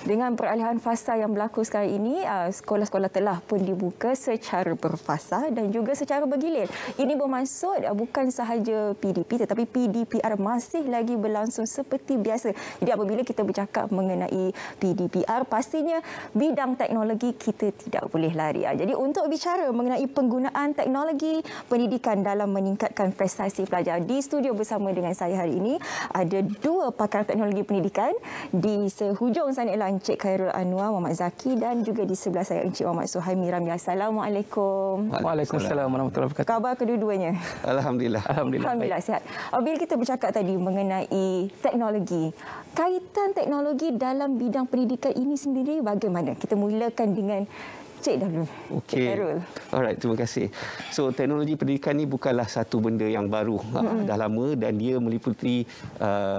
Dengan peralihan fasa yang berlaku sekarang ini, sekolah-sekolah telah pun dibuka secara berfasa dan juga secara bergilir. Ini bermaksud bukan sahaja PDP tetapi PDPR masih lagi berlangsung seperti biasa. Jadi apabila kita bercakap mengenai PDPR, pastinya bidang teknologi kita tidak boleh lari. Jadi untuk bicara mengenai penggunaan teknologi pendidikan dalam meningkatkan prestasi pelajar, di studio bersama dengan saya hari ini ada dua pakar teknologi pendidikan. Di sehujung sana ialah Encik Khairul Anwar Muhammad Zaki dan juga di sebelah saya Encik Muhammad Suhaimi Ramli. Assalamualaikum. Waalaikumsalam warahmatullahi wabarakatuh. Khabar kedua-duanya? Alhamdulillah. Alhamdulillah sihat. Bila kita bercakap tadi mengenai teknologi, kaitan teknologi dalam bidang pendidikan ini sendiri bagaimana? Kita mulakan dengan Cik dahulu. Okey. Alright, terima kasih. So, teknologi pendidikan ni bukanlah satu benda yang baru. Dah lama dan dia meliputi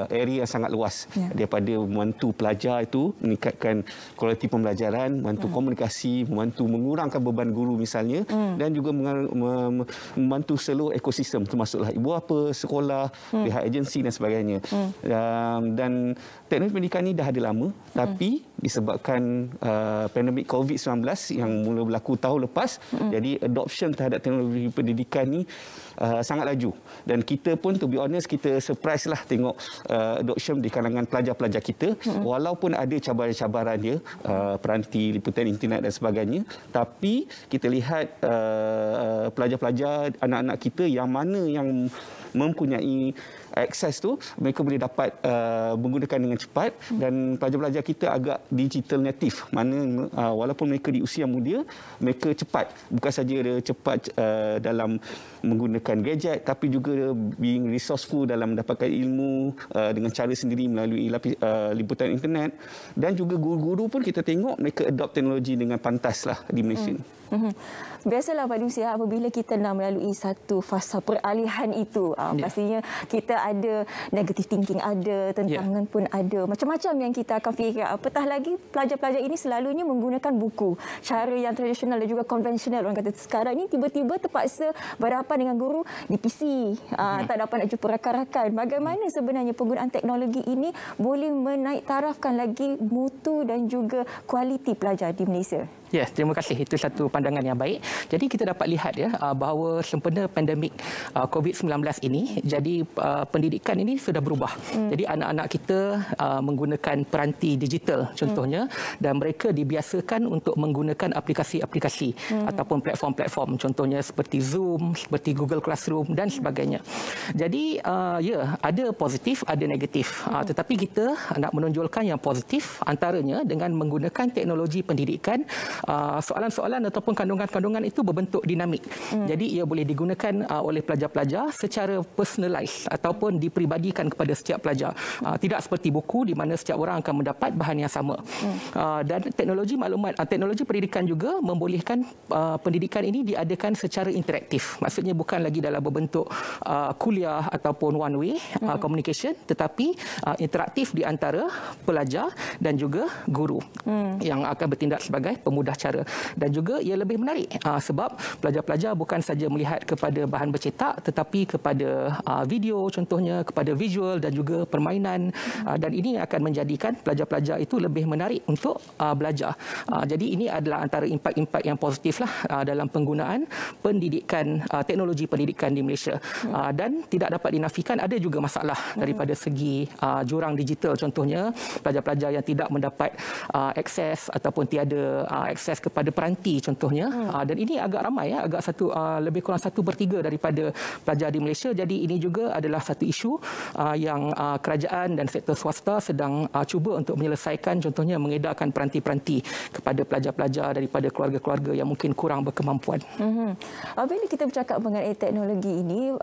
area yang sangat luas. Daripada membantu pelajar itu meningkatkan kualiti pembelajaran, membantu komunikasi, membantu mengurangkan beban guru misalnya, dan juga membantu seluruh ekosistem termasuklah ibu bapa, sekolah, pihak agensi dan sebagainya. Dan teknologi pendidikan ni dah ada lama, tapi disebabkan pandemik COVID-19 yang mula berlaku tahun lepas, jadi adoption terhadap teknologi pendidikan ni sangat laju. Dan kita pun, to be honest, kita surprise lah tengok adoption di kalangan pelajar-pelajar kita. Walaupun ada cabaran-cabaran dia, peranti, liputan internet dan sebagainya, tapi kita lihat pelajar-pelajar, anak-anak kita yang mana yang mempunyai akses tu, mereka boleh dapat menggunakan dengan cepat, dan pelajar-pelajar kita agak digital native, mana walaupun mereka di usia muda, mereka cepat, bukan saja cepat dalam menggunakan gadget, tapi juga being resourceful dalam mendapatkan ilmu dengan cara sendiri melalui liputan internet. Dan juga guru-guru pun kita tengok mereka adopt teknologi dengan pantas lah di Malaysia. Biasalah Pak Dusi, apabila kita nak melalui satu fasa peralihan itu, pastinya kita ada negative thinking, ada tentangan pun ada, macam-macam yang kita akan fikir. Apatah lagi pelajar-pelajar ini selalunya menggunakan buku, cara yang tradisional dan juga konvensional. Orang kata sekarang ini tiba-tiba terpaksa berhadapan dengan guru di PC, tak dapat nak jumpa rakan-rakan. Bagaimana sebenarnya penggunaan teknologi ini boleh menaik tarafkan lagi mutu dan juga kualiti pelajar di Malaysia? Ya, terima kasih. Itu satu pandangan yang baik. Jadi kita dapat lihat ya bahawa sempena pandemik COVID-19 ini, jadi pendidikan ini sudah berubah. Jadi anak-anak kita menggunakan peranti digital contohnya, dan mereka dibiasakan untuk menggunakan aplikasi-aplikasi ataupun platform-platform contohnya seperti Zoom, seperti Google Classroom dan sebagainya. Jadi ya, ada positif, ada negatif. Tetapi kita nak menonjolkan yang positif, antaranya dengan menggunakan teknologi pendidikan. Soalan-soalan ataupun kandungan-kandungan itu berbentuk dinamik. Jadi ia boleh digunakan oleh pelajar-pelajar secara personalized ataupun diperibadikan kepada setiap pelajar. Tidak seperti buku di mana setiap orang akan mendapat bahan yang sama. Dan teknologi maklumat, teknologi pendidikan juga membolehkan pendidikan ini diadakan secara interaktif. Maksudnya bukan lagi dalam berbentuk kuliah ataupun one way communication, tetapi interaktif di antara pelajar dan juga guru yang akan bertindak sebagai pemudah cara. Dan juga ia lebih menarik sebab pelajar-pelajar bukan saja melihat kepada bahan bercetak, tetapi kepada video contohnya, kepada visual dan juga permainan, dan ini akan menjadikan pelajar-pelajar itu lebih menarik untuk belajar. Jadi ini adalah antara impak-impak yang positif lah dalam penggunaan pendidikan, teknologi pendidikan di Malaysia. Dan tidak dapat dinafikan ada juga masalah daripada segi jurang digital contohnya, pelajar-pelajar yang tidak mendapat akses ataupun tiada akses kepada peranti contohnya, dan ini agak ramai ya, agak lebih kurang 1/3 daripada pelajar di Malaysia. Jadi ini juga adalah satu isu yang kerajaan dan sektor swasta sedang cuba untuk menyelesaikan, contohnya mengedarkan peranti-peranti kepada pelajar-pelajar daripada keluarga-keluarga yang mungkin kurang berkemampuan. Apabila kita bercakap mengenai teknologi ini,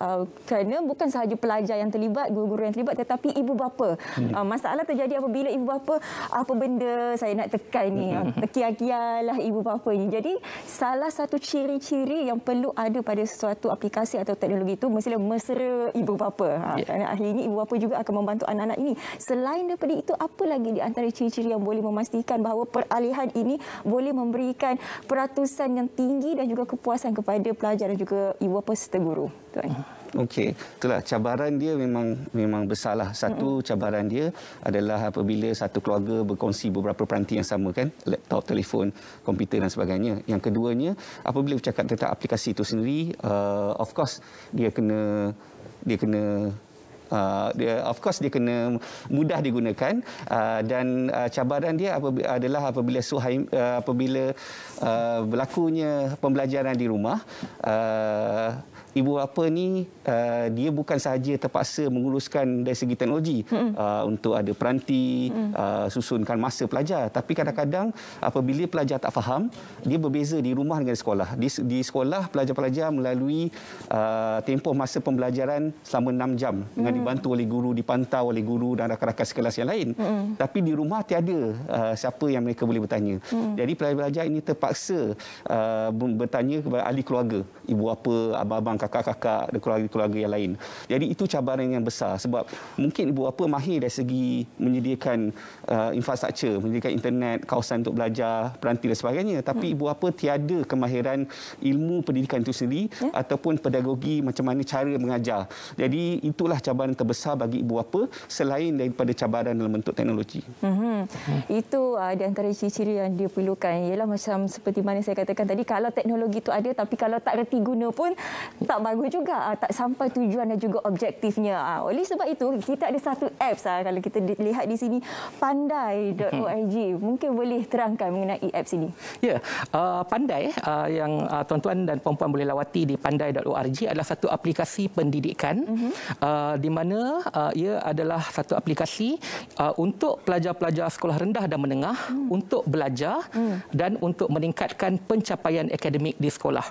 kerana bukan sahaja pelajar yang terlibat, guru-guru yang terlibat, tetapi ibu bapa. Masalah terjadi apabila ibu bapa, apa benda saya nak tekan ni, terkiar-kiar lah ibu bapa ini. Jadi salah satu ciri-ciri yang perlu ada pada sesuatu aplikasi atau teknologi itu mestilah mesra ibu bapa. Kerana akhirnya ibu bapa juga akan membantu anak-anak ini. Selain daripada itu, apa lagi di antara ciri-ciri yang boleh memastikan bahawa peralihan ini boleh memberikan peratusan yang tinggi dan juga kepuasan kepada pelajar dan juga ibu bapa serta guru? Tuan. Okey, itulah cabaran dia memang besarlah. Satu cabaran dia adalah apabila satu keluarga berkongsi beberapa peranti yang sama kan, laptop, telefon, komputer dan sebagainya. Yang keduanya, apabila bercakap tentang aplikasi itu sendiri, of course dia kena dia kena mudah digunakan, dan cabaran dia adalah apabila berlakunya pembelajaran di rumah, ibu bapa ni dia bukan sahaja terpaksa menguruskan dari segi teknologi untuk ada peranti, susunkan masa pelajar, tapi kadang-kadang apabila pelajar tak faham, dia berbeza di rumah dengan sekolah. Di sekolah pelajar-pelajar melalui tempoh masa pembelajaran selama 6 jam dengan dibantu oleh guru, dipantau oleh guru dan rakan-rakan sekelas yang lain. Tapi di rumah tiada siapa yang mereka boleh bertanya. Jadi pelajar-pelajar ini terpaksa bertanya kepada ahli keluarga, ibu bapa, abang-abang, kakak-kakak dan keluarga-keluarga yang lain. Jadi itu cabaran yang besar sebab mungkin ibu bapa mahir dari segi menyediakan infrastruktur, menyediakan internet, kawasan untuk belajar, peranti dan sebagainya, tapi ibu bapa tiada kemahiran ilmu pendidikan itu sendiri ataupun pedagogi macam mana cara mengajar. Jadi itulah cabaran terbesar bagi ibu bapa selain daripada cabaran dalam bentuk teknologi. Itu di antara ciri-ciri yang dia perlukan, ialah macam seperti mana saya katakan tadi, kalau teknologi itu ada tapi kalau tak reti guna pun tak bagus juga, tak sampai tujuan dan juga objektifnya. Oleh sebab itu kita ada satu apps, kalau kita lihat di sini, pandai.org. Mungkin boleh terangkan mengenai apps ini. Ya, Pandai yang tuan-tuan dan puan-puan boleh lawati di pandai.org adalah satu aplikasi pendidikan di mana ia adalah satu aplikasi untuk pelajar-pelajar sekolah rendah dan menengah untuk belajar dan untuk meningkatkan pencapaian akademik di sekolah.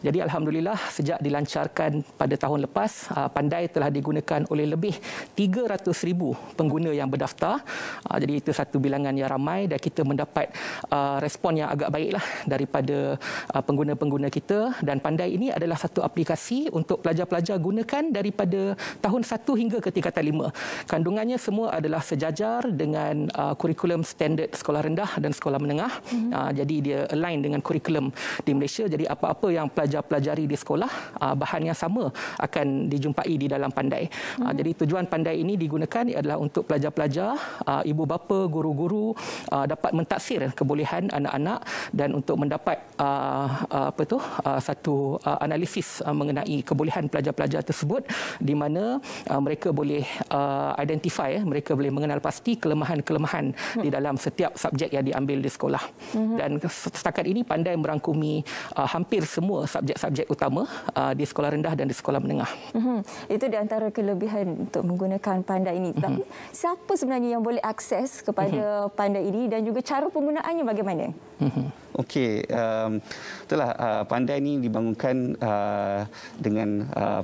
Jadi alhamdulillah sejak dilancarkan pada tahun lepas, Pandai telah digunakan oleh lebih 300,000 pengguna yang berdaftar. Jadi itu satu bilangan yang ramai dan kita mendapat respon yang agak baiklah daripada pengguna-pengguna kita, dan Pandai ini adalah satu aplikasi untuk pelajar-pelajar gunakan daripada tahun 1 hingga ke tingkatan 5. Kandungannya semua adalah sejajar dengan kurikulum standard sekolah rendah dan sekolah menengah. Jadi dia align dengan kurikulum di Malaysia. Jadi apa-apa yang pelajar pelajari di sekolah, bahan yang sama akan dijumpai di dalam Pandai. Jadi tujuan Pandai ini digunakan adalah untuk pelajar-pelajar, ibu bapa, guru-guru dapat mentaksir kebolehan anak-anak dan untuk mendapat satu analisis mengenai kebolehan pelajar-pelajar tersebut, di mana mereka boleh identify, mereka boleh mengenal pasti kelemahan-kelemahan di dalam setiap subjek yang diambil di sekolah. Dan setakat ini Pandai merangkumi hampir semua subjek-subjek utama di sekolah rendah dan di sekolah menengah. Itu di antara kelebihan untuk menggunakan Pandai ini. Tapi siapa sebenarnya yang boleh akses kepada Pandai ini dan juga cara penggunaannya bagaimana? Okey, itulah Pandai ini dibangunkan dengan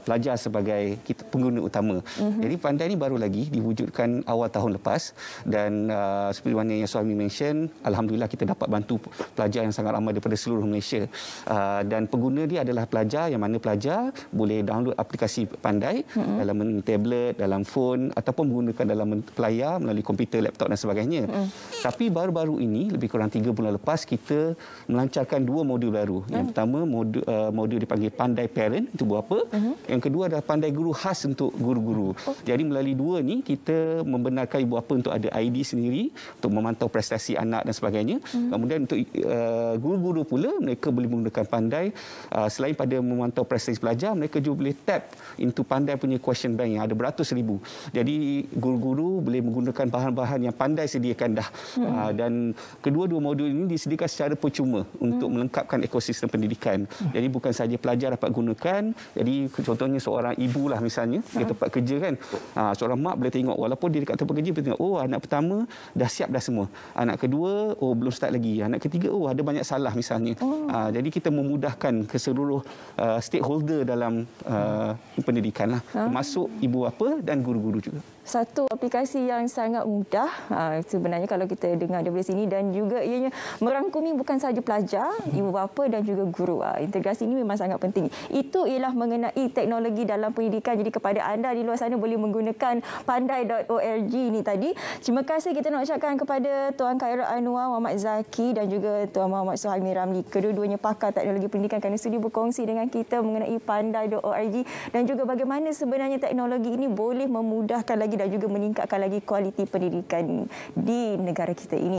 pelajar sebagai pengguna utama. Jadi Pandai ini baru lagi diwujudkan awal tahun lepas, dan seperti mana yang suami mention, alhamdulillah kita dapat bantu pelajar yang sangat ramai daripada seluruh Malaysia. Dan pengguna dia adalah pelajar, yang mana pelajar boleh download aplikasi Pandai dalam tablet, dalam phone ataupun menggunakan dalam pelayar melalui komputer, laptop dan sebagainya. Tapi baru-baru ini, lebih kurang 3 bulan lepas, kita melancarkan 2 modul baru. Yang pertama modul dipanggil Pandai Parent, itu buat apa? Yang kedua adalah Pandai Guru khas untuk guru-guru. Jadi melalui 2 ni kita membenarkan ibu bapa untuk ada ID sendiri untuk memantau prestasi anak dan sebagainya. Kemudian untuk guru-guru pula, mereka boleh menggunakan Pandai selain pada memantau prestasi pelajar, mereka juga boleh tap into Pandai punya question bank yang ada beratus ribu. Jadi guru-guru boleh menggunakan bahan-bahan yang Pandai sediakan dah. Dan kedua-dua modul ini disediakan secara percuma untuk melengkapkan ekosistem pendidikan. Jadi bukan sahaja pelajar dapat gunakan. Jadi contohnya seorang ibu lah misalnya, dia tempat kerja kan, seorang mak boleh tengok, walaupun dia dekat tempat kerja, boleh tengok, oh anak pertama dah siap dah semua, anak kedua belum start lagi, anak ketiga ada banyak salah misalnya. Jadi kita memudahkan ke seluruh stakeholder dalam pendidikan lah, termasuk ibu bapa dan guru-guru juga. Satu aplikasi yang sangat mudah sebenarnya kalau kita dengar daripada sini, dan juga ianya merangkumi bukan sahaja pelajar, ibu bapa dan juga guru. Integrasi ini memang sangat penting. Itu ialah mengenai teknologi dalam pendidikan. Jadi kepada anda di luar sana boleh menggunakan pandai.org ni tadi. Terima kasih kita nak ucapkan kepada Tuan Khairul Anwar, Muhammad Zaki dan juga Tuan Muhammad Suhaimi Ramli, kedua-duanya pakar teknologi pendidikan, kerana sudi berkongsi dengan kita mengenai pandai.org dan juga bagaimana sebenarnya teknologi ini boleh memudahkan lagi dan juga meningkatkan lagi kualiti pendidikan di negara kita ini.